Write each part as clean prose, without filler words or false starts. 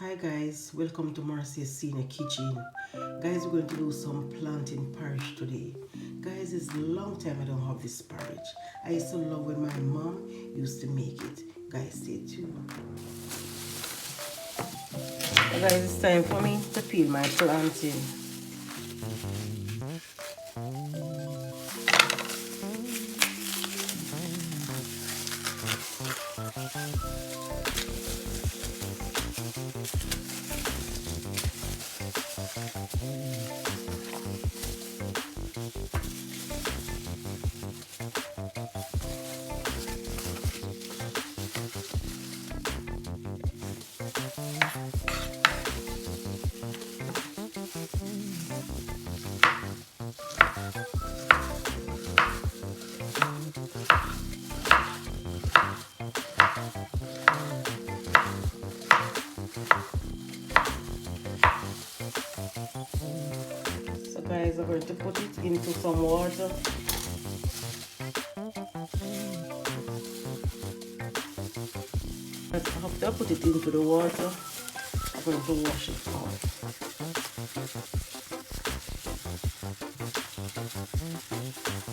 Hi guys, welcome to Marcy's Senior Kitchen. Guys, we're going to do some plantain porridge today. Guys, it's a long time I don't have this porridge. I used to love when my mom used to make it. Guys, stay tuned. Guys, it's time for me to peel my plantain. So guys, I'm going to put it into some water. After I put it into the water, I'm going to wash it off.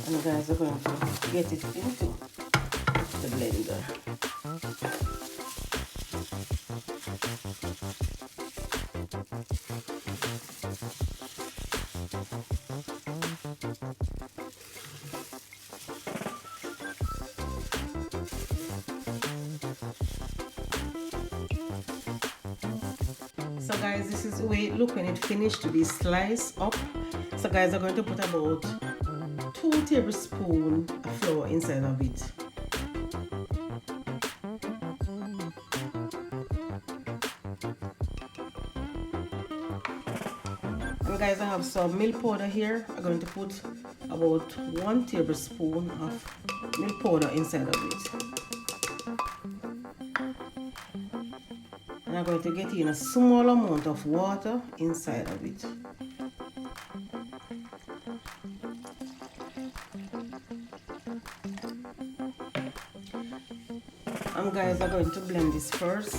And guys, I'm going to get it into the blender. So guys, this is the way it looks when it finished to be sliced up. So guys, I'm going to put about 2 tablespoons of flour inside of it. And guys, I have some milk powder here. I'm going to put about 1 tablespoon of milk powder inside of it. And I'm going to get in a small amount of water inside of it. And guys, I'm going to blend this first,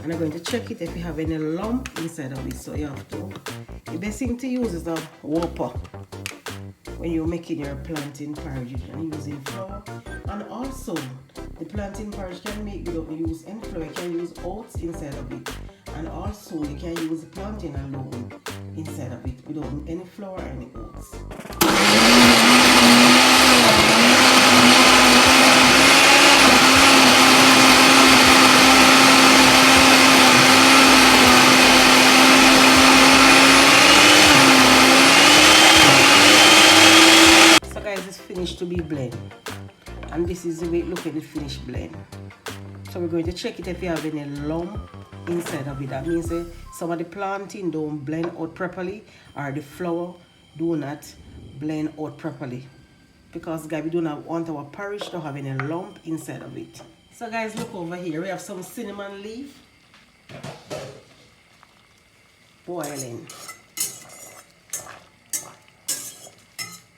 and I'm going to check it if you have any lump inside of it. So you have to, the best thing to use is a whopper when you're making your plantain porridge and using flour. And also the plantain porridge can make without use any flour. You can use oats inside of it, and also you can use plantain alone inside of it without any flour or any oats. Finished to be blend, and this is the way it looks at the finished blend. So we're going to check it if you have any lump inside of it. That means some of the plantain don't blend out properly, or the flour do not blend out properly, because guys, we do not want our porridge to have any lump inside of it. So guys, look over here, we have some cinnamon leaf boiling.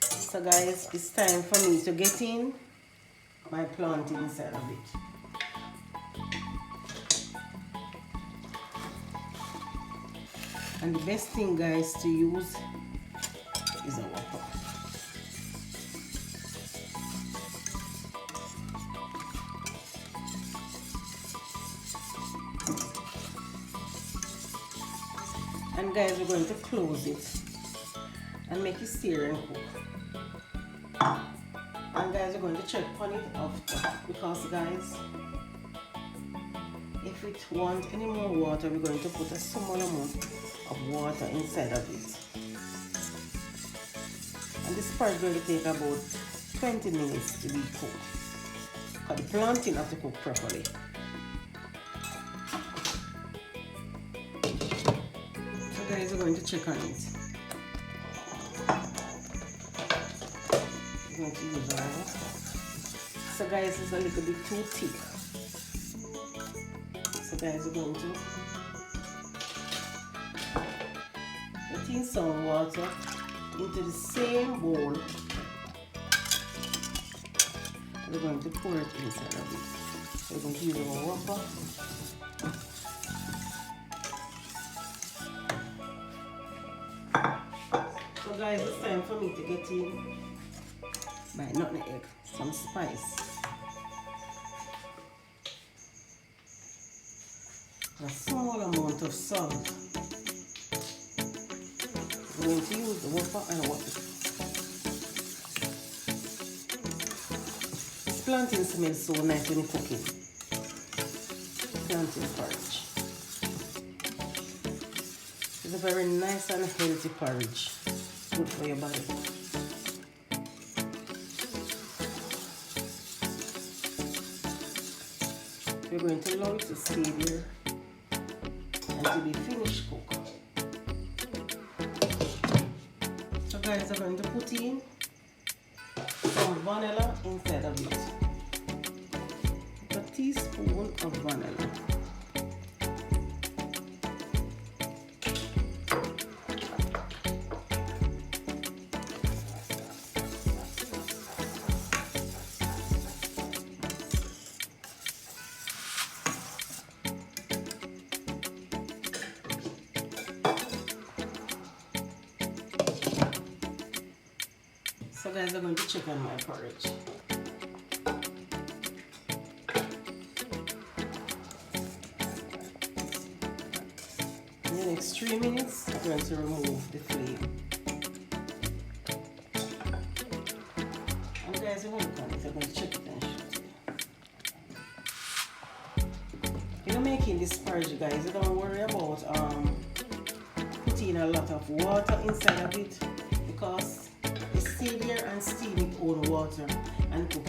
So guys, it's time for me to get in my plantain inside of it. And the best thing guys to use is a whopper. And guys, we're going to close it and make it stir and cook. And guys, we're going to check on it after, because guys, if it wants any more water, we're going to put a small amount of water inside of it. And this part is going to take about 20 minutes to be cooked, because the plantain have to cook properly. So guys, we're going to check on it. Going to use oil. So guys, it's a little bit too thick. So guys, we're going to put in some water into the same bowl. We're going to pour it inside of it. So we're going to use our whopper So guys, it's time for me to get in my nutmeg, some spice. A small amount of salt. I'm going to use the whopper and water. This plantain smells so nice when you cook it. Plantain porridge. It's a very nice and healthy porridge. Good for your body. We're going to allow it to stay there until we finish cook. So guys, I'm going to put in some vanilla inside of it. A teaspoon of vanilla. So guys, I'm going to check on my porridge. In the next 3 minutes, I'm going to remove the flame. And guys, you won't come if I'm going to check it and shoot it. When you're making this porridge, guys, you don't worry about putting a lot of water inside of it, because stay there and steam it on water and cook.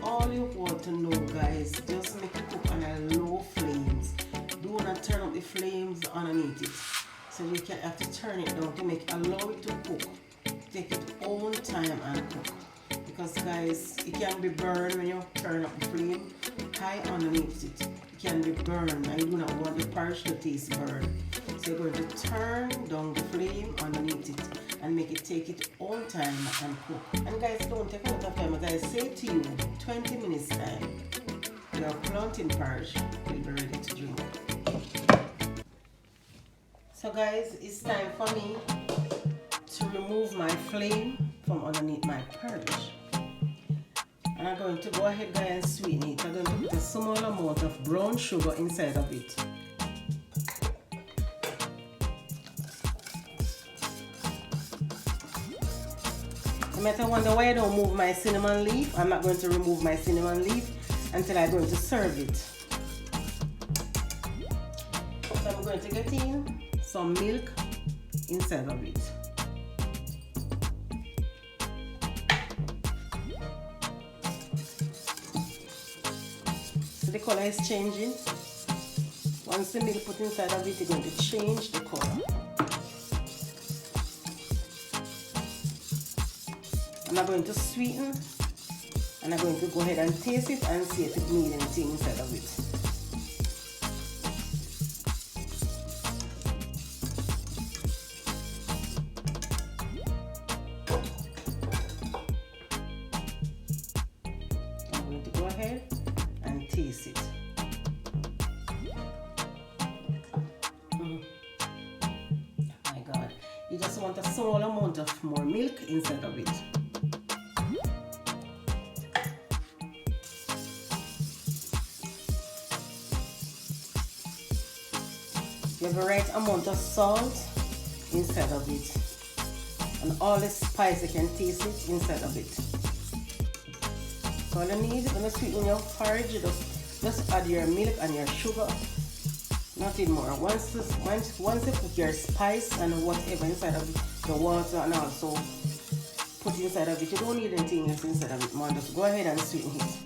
All you want to know, guys, just make it cook on a low flames. Do not turn up the flames underneath it. So you can have to turn it down to allow it to cook. Take its own time and cook. Because guys, it can be burned when you turn up the flame high underneath it. It can be burned. I do not want the porridge to taste burned. So you're going to turn down the flame underneath it and make it take its own time and cook. And guys, don't take a lot of time. As I say to you, 20 minutes time, your plantain porridge will be ready to drink. So guys, it's time for me to remove my flame from underneath my porridge. And I'm going to go ahead, guys, and sweeten it. I'm going to put a small amount of brown sugar inside of it. You might wonder why I don't move my cinnamon leaf. I'm not going to remove my cinnamon leaf until I'm going to serve it. So I'm going to get in some milk inside of it. So the color is changing. Once the milk put inside of it, it's going to change the color. I'm going to sweeten, and I'm going to go ahead and taste it and see if it needs anything inside of it. I'm going to go ahead and taste it. My God, you just want a small amount of more milk inside of it. You have the right amount of salt inside of it, and all the spice you can taste it inside of it. So all you need when you sweeten your porridge, you just add your milk and your sugar, nothing more. Once you put your spice and whatever inside of it, the water and also put inside of it, you don't need anything else inside of it more. Just go ahead and sweeten it.